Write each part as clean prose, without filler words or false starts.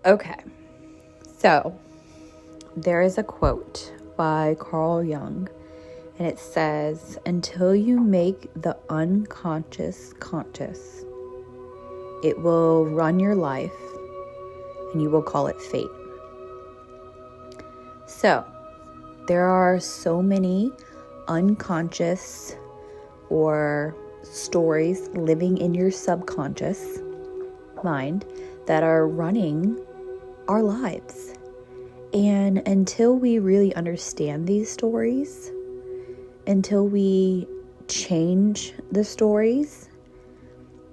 Okay, so there is a quote by Carl Jung, and it says, "Until you make the unconscious conscious, it will run your life and you will call it fate." So there are so many unconscious or stories living in your subconscious mind that are running our lives. And until we really understand these stories, until we change the stories,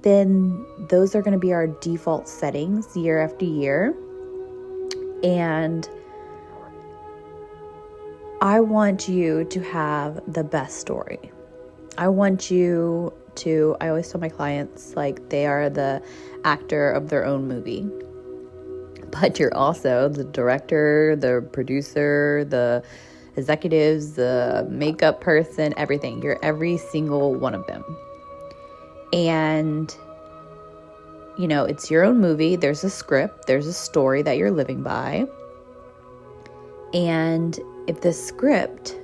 then those are going to be our default settings year after year. And I want you to have the best story. I want you to, I always tell my clients, like, they are the actor of their own movie. But you're also the director, the producer, the executives, the makeup person, everything. You're every single one of them. And, you know, it's your own movie. There's a script. There's a story that you're living by. And if the script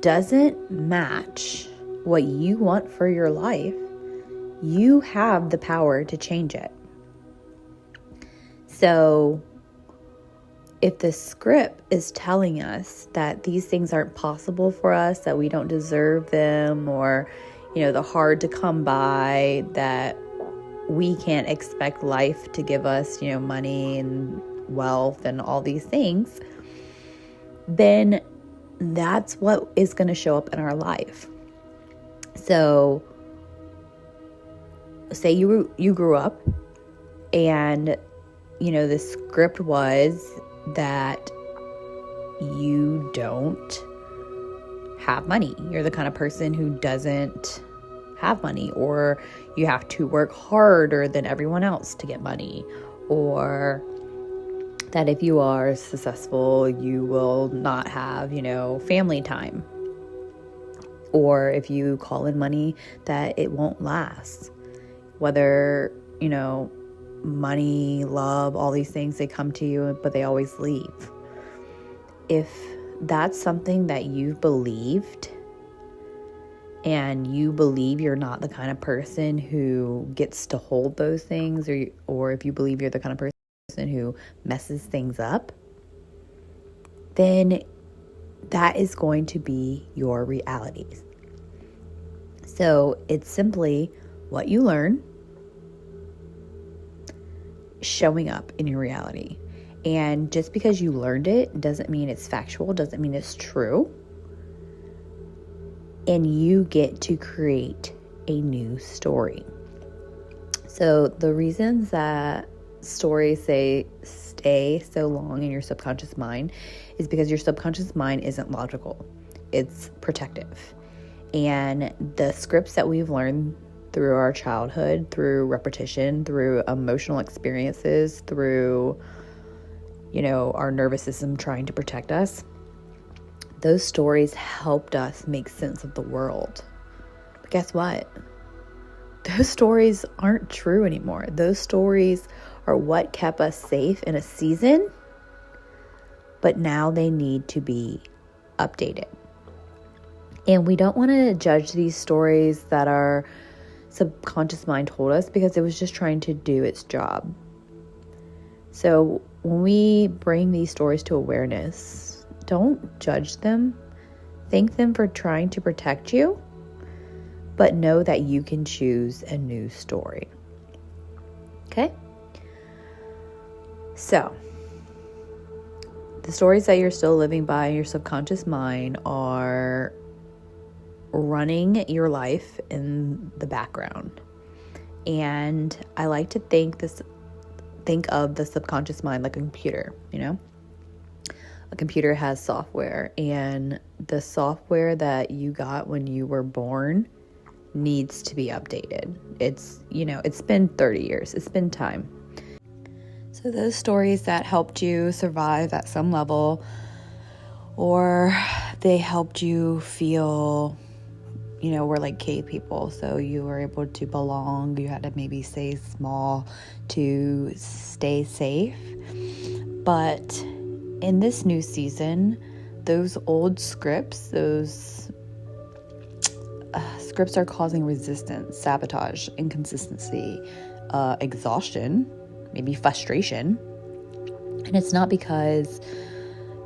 doesn't match what you want for your life, you have the power to change it. So if the script is telling us that these things aren't possible for us, that we don't deserve them, or, you know, the hard to come by, that we can't expect life to give us, you know, money and wealth and all these things, then that's what is going to show up in our life. So say you grew up and, you know, the script was that you don't have money. You're the kind of person who doesn't have money, or you have to work harder than everyone else to get money, or that if you are successful, you will not have, you know, family time. Or if you call in money, that it won't last. Whether, you know, money, love, all these things, they come to you, but they always leave. If that's something that you've believed, and you believe you're not the kind of person who gets to hold those things, or if you believe you're the kind of person who messes things up, then that is going to be your reality. So it's simply what you learn showing up in your reality. And just because you learned it doesn't mean it's factual, doesn't mean it's true. And you get to create a new story. So the reasons that stories stay so long in your subconscious mind is because your subconscious mind isn't logical. It's protective. And the scripts that we've learned through our childhood, through repetition, through emotional experiences, through, you know, our nervous system trying to protect us, those stories helped us make sense of the world. But guess what? Those stories aren't true anymore. Those stories are what kept us safe in a season, but now they need to be updated. And we don't want to judge these stories that our subconscious mind told us, because it was just trying to do its job. So when we bring these stories to awareness, don't judge them. Thank them for trying to protect you, but know that you can choose a new story. Okay? So the stories that you're still living by in your subconscious mind are running your life in the background. And I like to think of the subconscious mind like a computer, you know? A computer has software, and the software that you got when you were born needs to be updated. It's, you know, it's been 30 years. It's been time. So those stories that helped you survive at some level, or they helped you feel, we're like cave people, so you were able to belong. You had to maybe stay small to stay safe. But in this new season, those old scripts, those scripts are causing resistance, sabotage, inconsistency, exhaustion, maybe frustration. And it's not because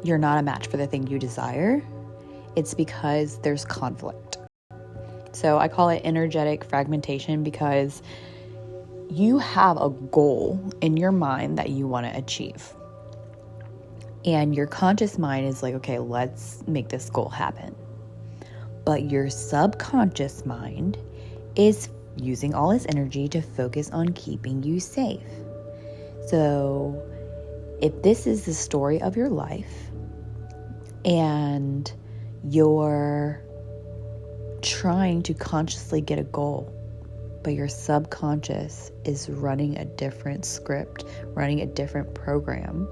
you're not a match for the thing you desire. It's because there's conflict. So I call it energetic fragmentation, because you have a goal in your mind that you want to achieve. And your conscious mind is like, okay, let's make this goal happen. But your subconscious mind is using all its energy to focus on keeping you safe. So if this is the story of your life and you're trying to consciously get a goal, but your subconscious is running a different script, running a different program,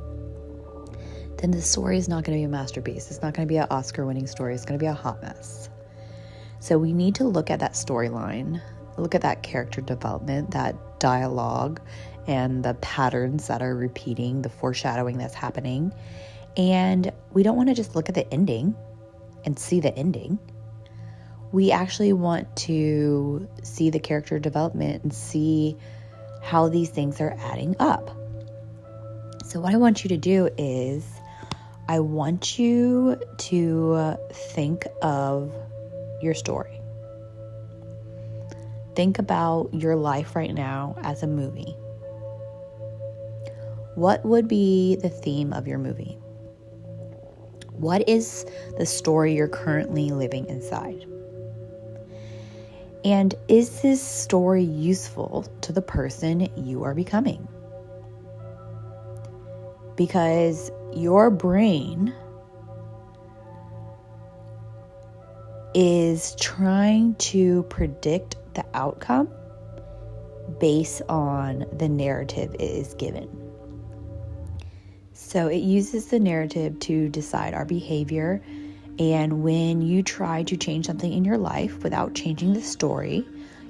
then the story is not going to be a masterpiece. It's not going to be an Oscar-winning story. It's going to be a hot mess. So we need to look at that storyline, look at that character development, that dialogue, and the patterns that are repeating, the foreshadowing that's happening. And we don't want to just look at the ending and see the ending. We actually want to see the character development and see how these things are adding up. So what I want you to do is I want you to think of your story. Think about your life right now as a movie. What would be the theme of your movie? What is the story you're currently living inside? And is this story useful to the person you are becoming? Because your brain is trying to predict the outcome based on the narrative it is given. So it uses the narrative to decide our behavior. And when you try to change something in your life without changing the story,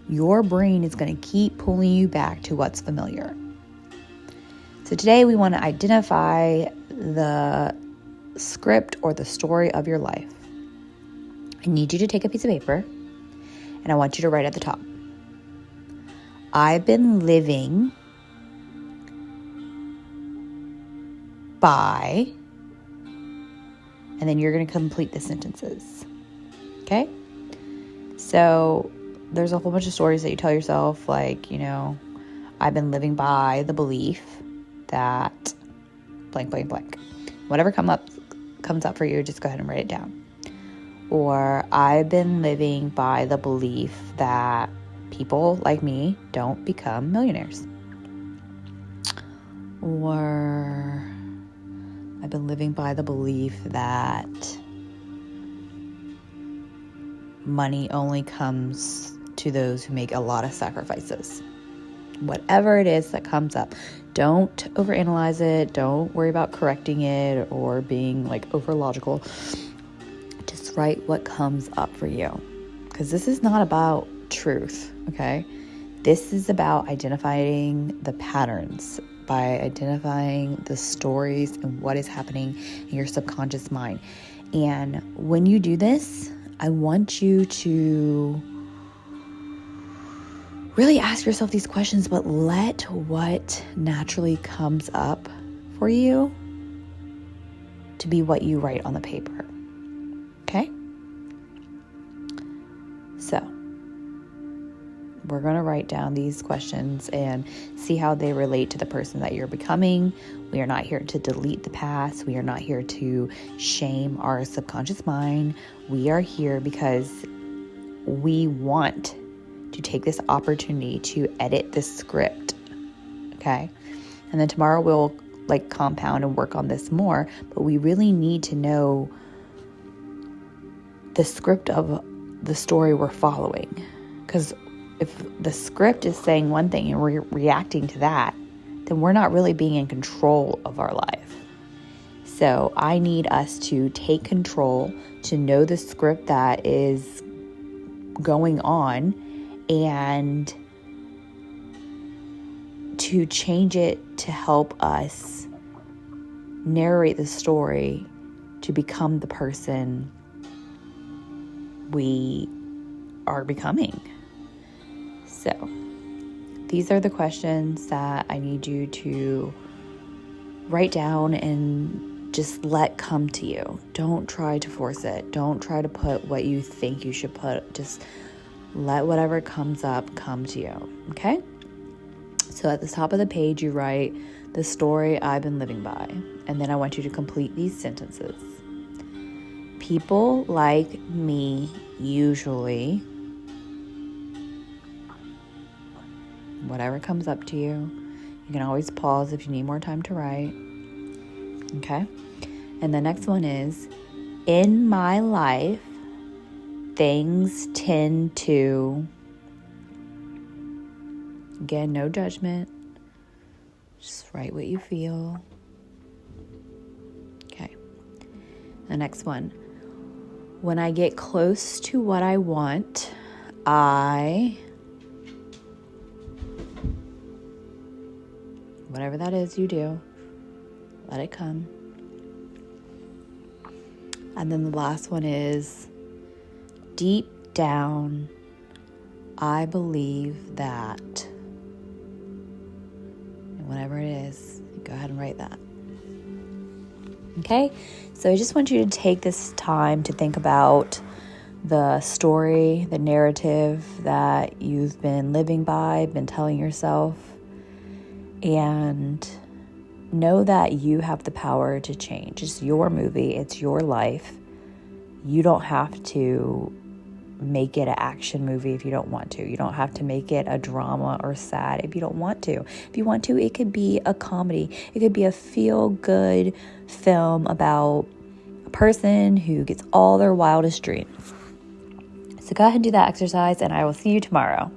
your brain is going to keep pulling you back to what's familiar. So today we want to identify the script or the story of your life. I need you to take a piece of paper and I want you to write at the top, I've been living by, and then you're going to complete the sentences. Okay? So there's a whole bunch of stories that you tell yourself, like, I've been living by the belief that blank, blank, blank. Whatever comes up for you, just go ahead and write it down. Or I've been living by the belief that people like me don't become millionaires. Or I've been living by the belief that money only comes to those who make a lot of sacrifices. Whatever it is that comes up, don't overanalyze it. Don't worry about correcting it or being over logical. Just write what comes up for you, because this is not about truth, okay? This is about identifying the patterns, by identifying the stories and what is happening in your subconscious mind. And when you do this, I want you to really ask yourself these questions, but let what naturally comes up for you to be what you write on the paper. Okay? So we're going to write down these questions and see how they relate to the person that you're becoming. We are not here to delete the past. We are not here to shame our subconscious mind. We are here because we want to take this opportunity to edit this script. Okay? And then tomorrow we'll compound and work on this more, but we really need to know the script of the story we're following. Because if the script is saying one thing and we're reacting to that, then we're not really being in control of our life. So I need us to take control, to know the script that is going on and to change it to help us narrate the story to become the person we are becoming. So these are the questions that I need you to write down and just let come to you. Don't try to force it. Don't try to put what you think you should put. Just let whatever comes up come to you. Okay? So at the top of the page, you write the story I've been living by. And then I want you to complete these sentences. People like me usually, whatever comes up to you. You can always pause if you need more time to write. Okay? And the next one is, in my life, things tend to, again, no judgment. Just write what you feel. Okay. The next one. When I get close to what I want, whatever that is you do, let it come. And then the last one is, deep down, I believe that. And whatever it is, go ahead and write that. Okay? So I just want you to take this time to think about the story, the narrative that you've been living by, been telling yourself, and know that you have the power to change. It's your movie. It's your life. You don't have to make it an action movie if you don't want to. You don't have to make it a drama or sad if you don't want to. If you want to, it could be a comedy. It could be a feel-good film about a person who gets all their wildest dreams. So go ahead and do that exercise, and I will see you tomorrow.